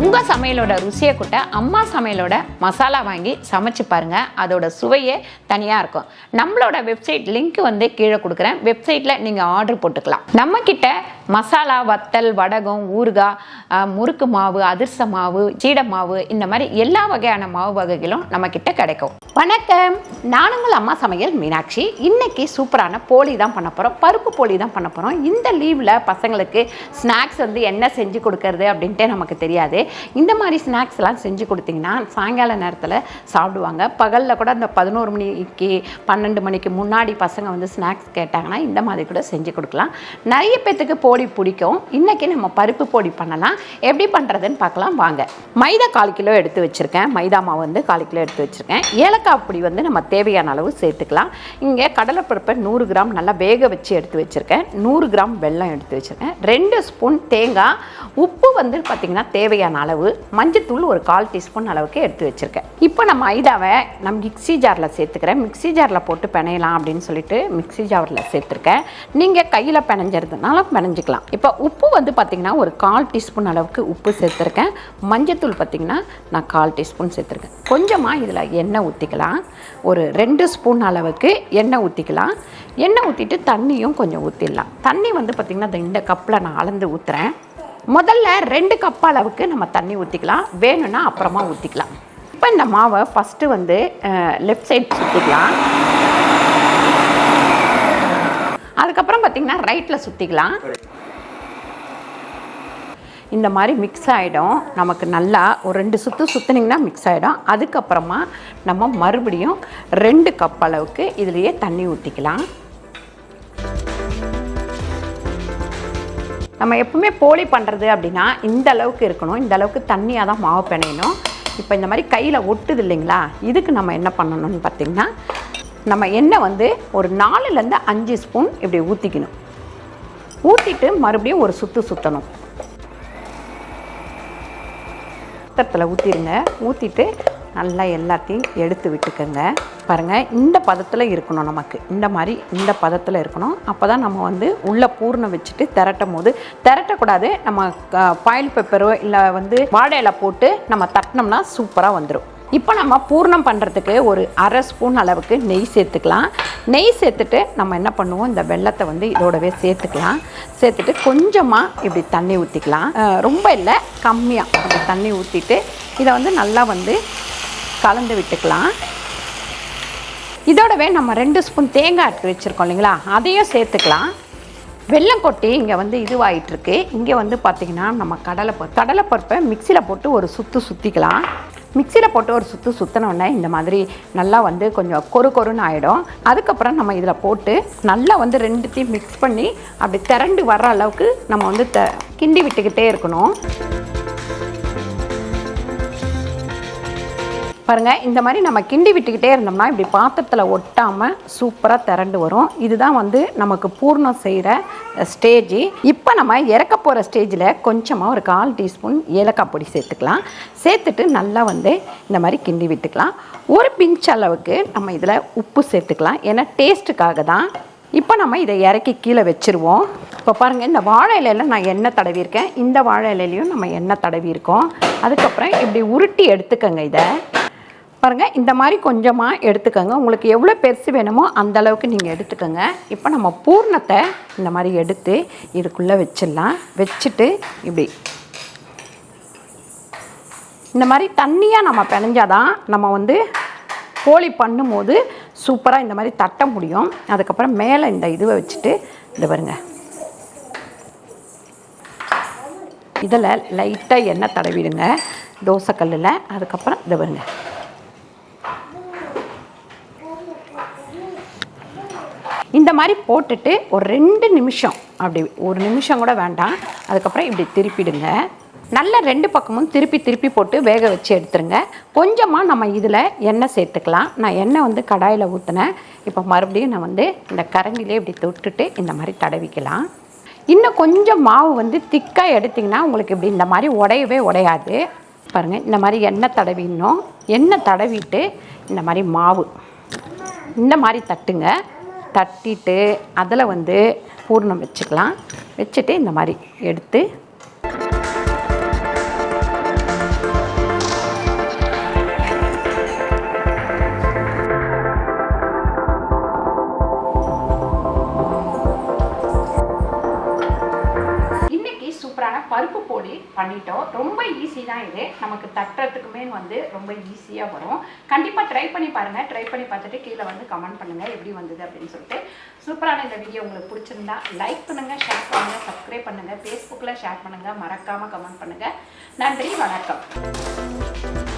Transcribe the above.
உங்கள் சமையலோட ருசியை கூட்ட அம்மா சமையலோட மசாலா வாங்கி சமைச்சு பாருங்கள். அதோட சுவையே தனியாக இருக்கும். நம்மளோட வெப்சைட் லிங்க் வந்து கீழே கொடுக்குறேன். வெப்சைட்டில் நீங்கள் ஆர்டர் போட்டுக்கலாம். நம்மக்கிட்ட மசாலா, வத்தல், வடகம், ஊறுகாய், முறுக்கு மாவு, அதிர்ச மாவு, சீடை மாவு, இந்த மாதிரி எல்லா வகையான மாவு வகைகளும் நம்மக்கிட்ட கிடைக்கும். வணக்கம், நான் உங்கள் அம்மா சமையல் மீனாட்சி. இன்னைக்கு சூப்பரான போலி தான் பண்ண போகிறோம். பருப்பு போலி தான் பண்ண போகிறோம். இந்த லீவில் பசங்களுக்கு ஸ்நாக்ஸ் வந்து என்ன செஞ்சு கொடுக்கறது அப்படின்ட்டு நமக்கு தெரியாது. இந்த மாதிரி ஸ்நாக்ஸ்லாம் செஞ்சு கொடுத்தீங்கன்னா சாயங்கால நேரத்தில் சாப்பிடுவாங்க. பகலில் கூட அந்த 11 மணிக்கு 12 மணிக்கு முன்னாடி பசங்க வந்து ஸ்நாக்ஸ் கேட்டாங்கன்னா இந்த மாதிரி கூட செஞ்சு கொடுக்கலாம். நிறைய பேத்துக்கு போலி பிடிக்கும். இன்றைக்கி நம்ம பருப்பு போலி பண்ணலாம். எப்படி பண்ணுறதுன்னு பார்க்கலாம் வாங்க. மைதா 1/4 கிலோ எடுத்து வச்சுருக்கேன். மைதா மாவு வந்து 1/4 கிலோ எடுத்து வச்சுருக்கேன். ஏலக்காய் பொடி வந்து நம்ம தேவையான அளவு சேர்த்துக்கலாம். இங்கே கடலைப்பருப்பை 100 கிராம் நல்லா வேக வச்சு எடுத்து வச்சுருக்கேன். 100 கிராம் வெல்லம் எடுத்து வச்சுருக்கேன். 2 ஸ்பூன் தேங்காய், உப்பு வந்து பார்த்திங்கன்னா தேவையான அளவு, மஞ்சத்தூள் ஒரு 1/4 டீஸ்பூன் அளவுக்கு எடுத்து வச்சுருக்கேன். இப்போ நம்ம மைதாவை நம்ம மிக்ஸி ஜாரில் சேர்த்துக்கிறேன். மிக்ஸி ஜாரில் போட்டு பிணையலாம் அப்படின்னு சொல்லிட்டு மிக்ஸி ஜாரில் சேர்த்துருக்கேன். நீங்கள் கையில் பிணைஞ்சதுனால பிணைஞ்சிக்கலாம். இப்போ உப்பு வந்து பார்த்திங்கன்னா ஒரு 1/4 டீஸ்பூன் அளவுக்கு உப்பு சேர்த்துருக்கேன். மஞ்சத்தூள் பார்த்திங்கன்னா நான் 1/4 டீஸ்பூன் சேர்த்துருக்கேன். கொஞ்சமாக இதில் எண்ணெய் ஊற்றிக்கலாம். ஒரு 2 ஸ்பூன் அளவுக்கு எண்ணெய் ஊற்றிக்கலாம். எண்ணெய் ஊற்றிட்டு தண்ணியும் கொஞ்சம் ஊற்றிடலாம். தண்ணி வந்து பார்த்திங்கன்னா இந்த கப்பில் நான் அளந்து ஊற்றுறேன். முதல்ல 2 கப் அளவுக்கு நம்ம தண்ணி ஊற்றிக்கலாம். வேணும்னா அப்புறமா ஊற்றிக்கலாம். இப்போ இந்த மாவை ஃபஸ்ட்டு வந்து லெஃப்ட் சைட் சுற்றிக்கலாம். அதுக்கப்புறம் பார்த்திங்கன்னா ரைட்டில் சுற்றிக்கலாம். இந்த மாதிரி மிக்ஸ் ஆகிடும். நமக்கு நல்லா ஒரு 2 சுற்று சுற்றினிங்கன்னா மிக்ஸ் ஆகிடும். அதுக்கப்புறமா நம்ம மறுபடியும் 2 கப் அளவுக்கு இதுலேயே தண்ணி ஊற்றிக்கலாம். நம்ம எப்பவுமே போலி பண்ணுறது அப்படின்னா இந்த அளவுக்கு இருக்கணும். இந்த அளவுக்கு தண்ணியாக தான் மாவு பிணையணும். இப்போ இந்த மாதிரி கையில் ஒட்டுது இல்லைங்களா, இதுக்கு நம்ம என்ன பண்ணணும்னு பார்த்திங்கன்னா நம்ம எண்ணெய் வந்து ஒரு 4லேருந்து 5 ஸ்பூன் இப்படி ஊற்றிக்கணும். ஊற்றிட்டு மறுபடியும் ஒரு சுற்று சுற்றணும். சுத்தத்தில் ஊற்றிடுங்க. ஊற்றிட்டு நல்லா எல்லாத்தையும் எடுத்து விட்டுக்கோங்க. பாருங்கள், இந்த பதத்தில் இருக்கணும். நமக்கு இந்த பதத்தில் இருக்கணும். அப்போ தான் நம்ம வந்து உள்ளே பூர்ணம் வச்சுட்டு திரட்டும் போது திரட்டக்கூடாது. நம்ம பாயில் பெப்பரோ இல்லை வந்து வாழை இலை போட்டு நம்ம தட்டினோம்னா சூப்பராக வந்துடும். இப்போ நம்ம பூர்ணம் பண்ணுறதுக்கு ஒரு 1/2 ஸ்பூன் அளவுக்கு நெய் சேர்த்துக்கலாம். நெய் சேர்த்துட்டு நம்ம என்ன பண்ணுவோம், இந்த வெல்லத்தை வந்து இதோடவே சேர்த்துக்கலாம். சேர்த்துட்டு கொஞ்சமாக இப்படி தண்ணி ஊற்றிக்கலாம். ரொம்ப இல்லை, கம்மியாக அப்படி தண்ணி ஊற்றிட்டு இதை வந்து நல்லா வந்து கலந்து விட்டுக்கலாம். இதோடவே நம்ம 2 ஸ்பூன் தேங்காய் எடுத்து வச்சுருக்கோம் இல்லைங்களா, அதையும் சேர்த்துக்கலாம். வெல்லம் கொட்டி இங்கே வந்து இதுவாகிட்டுருக்கு. இங்கே வந்து பார்த்திங்கன்னா நம்ம கடலைப்பருப்பை மிக்சியில் போட்டு ஒரு சுற்றிக்கலாம். மிக்சியில் போட்டு ஒரு சுற்றினோடனே இந்த மாதிரி நல்லா வந்து கொஞ்சம் கொருன்னு ஆகிடும். அதுக்கப்புறம் நம்ம இதில் போட்டு நல்லா வந்து 2த்தையும் மிக்ஸ் பண்ணி அப்படி திரண்டு வர்ற அளவுக்கு நம்ம வந்து கிண்டி விட்டுக்கிட்டே இருக்கணும். பாருங்கள், இந்த மாதிரி நம்ம கிண்டி விட்டுக்கிட்டே இருந்தோம்னா இப்படி பாத்திரத்தில் ஒட்டாமல் சூப்பராக திரண்டு வரும். இதுதான் வந்து நமக்கு பூர்ணம் செய்கிற ஸ்டேஜ். இப்போ நம்ம இறக்க போகிற ஸ்டேஜில் கொஞ்சமாக ஒரு 1/4 டீஸ்பூன் ஏலக்காய் பொடி சேர்த்துக்கலாம். சேர்த்துட்டு நல்லா வந்து இந்த மாதிரி கிண்டி விட்டுக்கலாம். ஒரு பிஞ்ச் அளவுக்கு நம்ம இதில் உப்பு சேர்த்துக்கலாம். ஏன்னா டேஸ்ட்டுக்காக தான். இப்போ நம்ம இதை இறக்கி கீழே வச்சுருவோம். இப்போ பாருங்கள், இந்த வாழை இலையில் நான் எண்ணெய் தடவியிருக்கேன். இந்த வாழை இலையிலையும் நம்ம எண்ணெய் தடவியிருக்கோம். அதுக்கப்புறம் இப்படி உருட்டி எடுத்துக்கோங்க. இதை பாருங்கள், இந்த மாதிரி கொஞ்சமாக எடுத்துக்கோங்க. உங்களுக்கு எவ்வளோ பெருசு வேணுமோ அந்த அளவுக்கு நீங்கள் எடுத்துக்கோங்க. இப்போ நம்ம பூர்ணத்தை இந்த மாதிரி எடுத்து இதுக்குள்ளே வச்சிடலாம். வச்சுட்டு இப்படி இந்த மாதிரி தண்ணியாக நம்ம பிணைஞ்சாதான் நம்ம வந்து போலி பண்ணும்போது சூப்பராக இந்த மாதிரி தட்ட முடியும். அதுக்கப்புறம் மேலே இந்த இதுவை வச்சுட்டு இந்த பாருங்க, இதில் லைட்டாக எண்ணெய் தடவிடுங்க தோசைக்கல்லில். அதுக்கப்புறம் இதை பாருங்க, இந்த மாதிரி போட்டுட்டு ஒரு 2 நிமிஷம், அப்படி 1 நிமிஷம் கூட வேண்டாம். அதுக்கப்புறம் இப்படி திருப்பிடுங்க. நல்லா 2 பக்கமும் திருப்பி போட்டு வேக வச்சு எடுத்துருங்க. கொஞ்சமாக நம்ம இதில் எண்ணெய் சேர்த்துக்கலாம். நான் எண்ணெய் வந்து கடாயில் ஊற்றினேன். இப்போ மறுபடியும் நான் வந்து இந்த கரண்டிலே இப்படி தொட்டுட்டு இந்த மாதிரி தடவிக்கலாம். இன்னும் கொஞ்சம் மாவு வந்து திக்காக எடுத்திங்கன்னா உங்களுக்கு இப்படி இந்த மாதிரி உடையாது. பாருங்கள், இந்த மாதிரி எண்ணெய் தடவிடணும். எண்ணெய் தடவிட்டு இந்த மாதிரி மாவு இந்த மாதிரி தட்டுங்க. தட்டிட்டு அதில் வந்து பூர்ணம் வச்சுக்கலாம். வச்சுட்டு இந்த மாதிரி எடுத்து பருப்பு போலி பண்ணிட்டோம். ரொம்ப ஈஸி தான் இது. நமக்கு தட்டுறதுக்குமே வந்து ரொம்ப ஈஸியாக வரும். கண்டிப்பாக ட்ரை பண்ணி பாருங்கள். ட்ரை பண்ணி பார்த்துட்டு கீழே வந்து கமெண்ட் பண்ணுங்கள் எப்படி வந்தது அப்படின்னு சொல்லிட்டு. சூப்பரான இந்த வீடியோ உங்களுக்கு பிடிச்சிருந்தா லைக் பண்ணுங்கள், ஷேர் பண்ணுங்கள், சப்ஸ்கிரைப் பண்ணுங்கள், ஃபேஸ்புக்கில் ஷேர் பண்ணுங்கள், மறக்காமல் கமெண்ட் பண்ணுங்கள். நன்றி, வணக்கம்.